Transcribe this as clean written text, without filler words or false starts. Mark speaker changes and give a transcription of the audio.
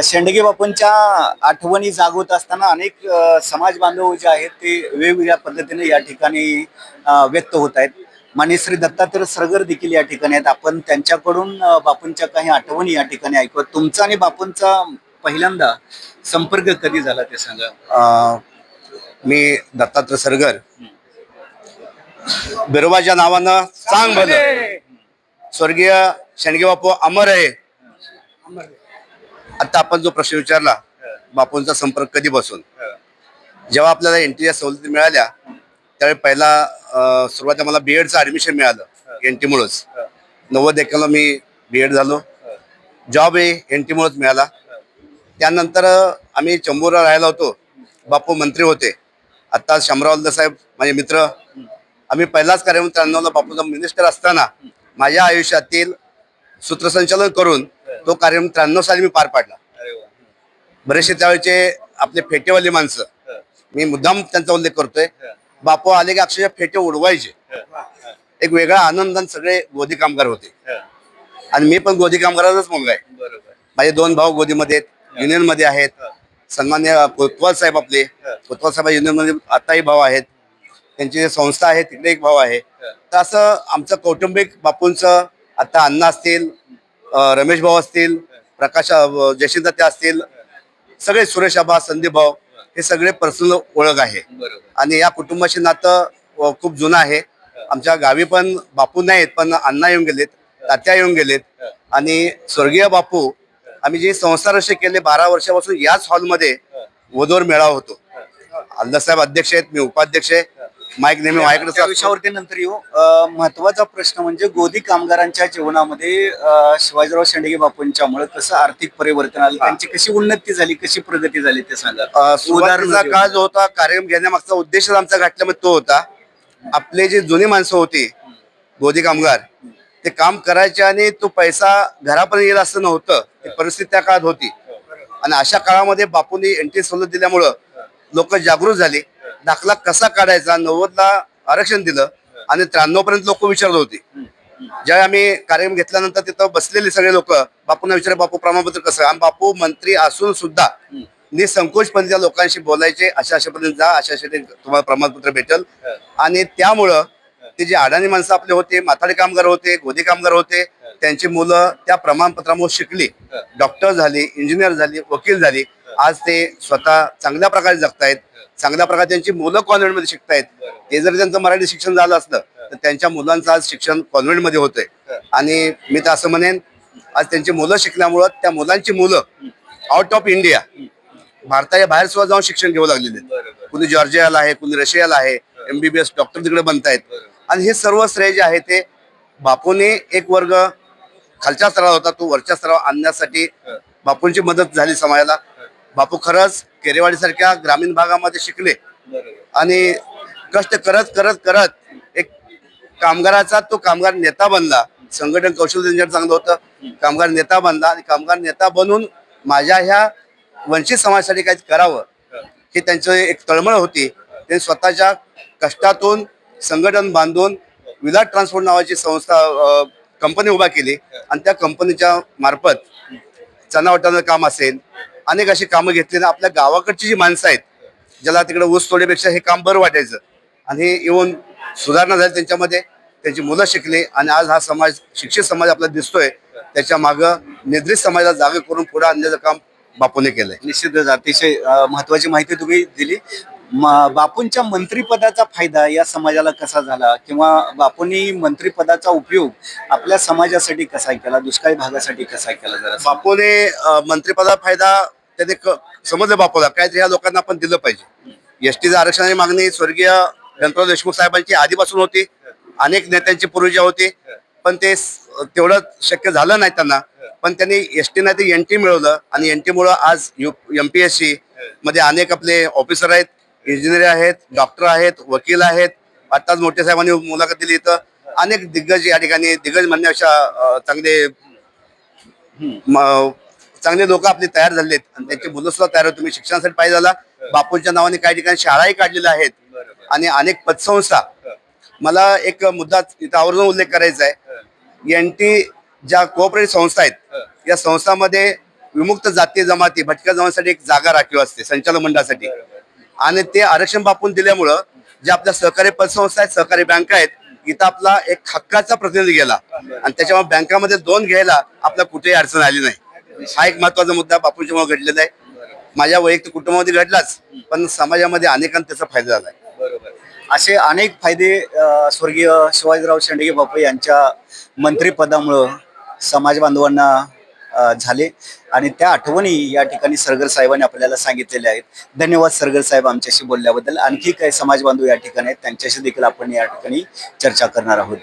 Speaker 1: शेंडगे बापूंच्या आठवणी जागवत असताना अनेक समाज बांधव जे आहेत ते वेगवेगळ्या पद्धतीने या ठिकाणी व्यक्त होत आहेत. माननीय श्री दत्तात्रय सरगर देखील या ठिकाणी आहेत. आपण त्यांच्याकडून बापूंच्या काही आठवणी या ठिकाणी ऐकू. तुमचा आणि बापूंचा पहिल्यांदा संपर्क कधी झाला ते सांगा.
Speaker 2: मी दत्तात्रय सरगर, बिरोबाच्या नावानं सांग भलं, स्वर्गीय शेंडगे बापू अमर आहे. आता आपण जो प्रश्न विचारला, बापूंचा संपर्क कधीपासून, जेव्हा आपल्याला एनटीच्या सवलती मिळाल्या त्यावेळी पहिला सुरुवातीला मला बीएडचं ऍडमिशन मिळालं एनटी मुळेच. 90-91 मी बीएड झालो. जॉब एनटी मुळेच मिळाला. त्यानंतर आम्ही चंबूरला राहायला होतो. बापू मंत्री होते. आता शामराव साहेब माझे मित्र. आम्ही पहिलाच कार्यक्रम 93ला बापूचा मिनिस्टर असताना माझ्या आयुष्यातील सूत्रसंचालन करून तो कार्यक्रम 93 साली मी पार पाडला. बरेचसे त्यावेळेचे आपले फेटेवाली माणसं, मी मुद्दाम त्यांचा उल्लेख करतोय, बापू आले की अक्षरशः फेटे उडवायचे. एक वेगळा आनंद. सगळे गोदी कामगार होते आणि मी पण गोदी कामगाराचाच मुलगा आहे. माझे 2 भाऊ गोदीमध्ये आहेत, युनियन मध्ये आहेत. सन्मान्य कोतवाल साहेब, आपले कोतवाल साहेब युनियन मध्ये आताही भाऊ आहेत. त्यांची संस्था आहे तिकडे एक भाऊ आहे. तर असं आमचं कौटुंबिक बापूंचं, आता अण्णा असतील, रमेश भाऊ असतील, प्रकाश जयशिंद ते असतील, सगळे सुरेश आबा, संदीप भाऊ, हे सगळे पर्सनल ओळख आहे. आणि या कुटुंबाशी नातं खूप जुनं आहे. आमच्या गावी पण बापू नाहीत, पण अण्णा येऊन गेलेत, तात्या येऊन गेलेत. आणि स्वर्गीय बापू, आम्ही जे संस्था रचना केले 12 वर्षापासून याच हॉलमध्ये वधूवर मेळावा होतो. साहेब अध्यक्ष आहेत, मी उपाध्यक्ष आहे. माईक नेहमी माझ्याकडे.
Speaker 1: विषयावरती नंतर येऊ. महत्वाचा प्रश्न म्हणजे गोदी कामगारांच्या जीवनामध्ये शिवाजीराव शेंडगे बापूंच्यामुळे कसं आर्थिक परिवर्तन आलं, त्यांची कशी उन्नती झाली, कशी प्रगती झाली ते सांगा.
Speaker 2: सुरुवातीचा काळ जो होता, कार्यक्रम घेण्यामागचा उद्देशच आमचा गाठल्यामध्ये तो होता. आपले जे जुनी माणसं होती गोदी कामगार, ते काम करायचे आणि तो पैसा घरापर्यंत येईल असं नव्हतं. ती परिस्थिती त्या काळात होती. आणि अशा काळामध्ये बापूंनी एनटी सवलत दिल्यामुळं लोक जागृत झाली. दाखला कसा काढायचा, 90ला आरक्षण दिलं आणि 93 पर्यंत लोक विचारत होती. ज्यावेळी आम्ही कार्यक्रम घेतल्यानंतर तिथं बसलेले सगळे लोक बापूंना विचारले, बापू प्रमाणपत्र कसं. आणि बापू मंत्री असून सुद्धा निसंकोचपणे त्या लोकांशी बोलायचे, अशा पर्यंत जा, अशा तुम्हाला प्रमाणपत्र भेटेल. आणि त्यामुळं ते जे अडाणी माणसं आपले होते, माथाडी कामगार होते, गोदी कामगार होते, त्यांची मुलं त्या प्रमाणपत्रामुळे शिकली, डॉक्टर झाली, इंजिनियर झाली, वकील झाली. आज ते स्वतः चांगल्या प्रकारे जगतायत. चांगल्या प्रकारे त्यांची मुलं कॉन्व्हेंटमध्ये शिकतायत. ते जरी त्यांचं मराठी शिक्षण झालं असलं तर त्यांच्या मुलांचं आज शिक्षण कॉन्व्हेंटमध्ये होतंय. आणि मी तर असं म्हणेन, आज त्यांची मुलं शिकल्यामुळं त्या मुलांची मुलं आउट ऑफ इंडिया, भारताच्या बाहेर सुद्धा जाऊन शिक्षण घेऊ लागलेले आहेत. कुणी जॉर्जियाला आहे, कुणी रशियाला आहे, MBBS डॉक्टर तिकडे बनतायत. आणि हे सर्व श्रेय जे आहे ते बापूने एक वर्ग खालच्या स्तरावर होता, तो वरच्या स्तरावर आणण्यासाठी बापूंची मदत झाली समाजाला. बापू खरंच केरेवाडी सारख्या ग्रामीण भागामध्ये शिकले आणि कष्ट करत करत करत एक कामगाराचा तो कामगार नेता बनला. संघटन कौशल्य त्यांच्याकडे चांगलं होतं. कामगार नेता बनला आणि कामगार नेता बनून माझ्या ह्या वंचित समाजासाठी काही करावं ही त्यांचं एक तळमळ होती. त्यांनी स्वतःच्या कष्टातून संघटन बांधून विलाट ट्रान्सपोर्ट नावाची संस्था, कंपनी उभा केली. आणि त्या कंपनीच्या मार्फत चणावटाचं काम असेल, अनेक अशी कामं घेतली. आपल्या गावाकडची जी माणसं आहेत, ज्याला तिकडे ऊस तोडीपेक्षा हे काम बरं वाटायचं, आणि हे येऊन सुधारणा झाली त्यांच्यामध्ये. त्यांची मुलं शिकली आणि आज हा समाज, शिक्षित समाज आपल्याला दिसतोय. त्याच्या मागं निद्रित समाजाला जागे करून पुढे आणण्याचं काम बापूने केलंय.
Speaker 1: निश्चितच अतिशय महत्वाची माहिती तुम्ही दिली. बापूंच्या मंत्रिपदाचा फायदा या समाजाला कसा झाला, किंवा बापूंनी मंत्रिपदाचा उपयोग आपल्या समाजासाठी कसा केला, दुष्काळी भागासाठी कसा केला, जरा
Speaker 2: बापूने मंत्रिपदाचा फायदा त्याने समजलं बापूला काहीतरी ह्या लोकांना आपण दिलं पाहिजे. एसटीचं आरक्षणाची मागणी स्वर्गीय गणपतराव देशमुख साहेबांची आधीपासून होती, अनेक नेत्यांची पूर्वीच्या होती, पण ते तेवढं शक्य झालं नाही त्यांना. पण त्यांनी एसटी नाही तर एनटी मिळवलं आणि एनटी मुळे आज MPSC मध्ये अनेक आपले ऑफिसर आहेत, इंजिनियर आहेत, डॉक्टर आहेत, वकील आहेत. आताच मोठे साहेबांनी मुलाखत दिली. इथं अनेक दिग्गज या ठिकाणी, दिग्गज म्हणण्यापेक्षा चांगले लोक आपले तयार झालेत आणि त्यांची मुलं सुद्धा तयार होत. तुम्ही शिक्षणासाठी पाहिजे झाला. बापूंच्या नावाने काही ठिकाणी शाळाही काढलेल्या आहेत आणि अनेक पतसंस्था. मला एक मुद्दा इथं आवर्जून उल्लेख करायचा आहे. एनटी ज्या कोऑपरेटिव्ह संस्था आहेत, या संस्थांमध्ये विमुक्त जाती जमाती भटक्या जमातीसाठी एक जागा राखीव असते संचालक मंडळासाठी. आणि ते आरक्षण बापून दिल्यामुळं जे आपल्या सहकारी पतसंस्था आहेत, सहकारी बँका आहेत, इथं आपला एक हक्काचा प्रतिनिधी गेला आणि त्याच्यामुळे बँकामध्ये लोन घ्यायला आपल्या कुठेही अडचण आली नाही. हा एक महत्वाचा मुद्दा बापूंच्यामुळे घडलेला आहे. माझ्या वैयक्तिक कुटुंबामध्ये घडलाच, पण समाजामध्ये अनेकांना त्याचा फायदा झाला आहे.
Speaker 1: असे अनेक फायदे स्वर्गीय शिवाजीराव शेंडगे बापू यांच्या मंत्रिपदामुळं समाज बांधवांना झाले आणि त्या आठवणी या ठिकाणी सरगर साहेबांनी आपल्याला सांगितलेल्या आहेत. धन्यवाद सरगर साहेब आमच्याशी बोलल्याबद्दल. आणखी काही समाज बांधव या ठिकाणी आहेत, त्यांच्याशी देखील आपण या ठिकाणी चर्चा करणार आहोत.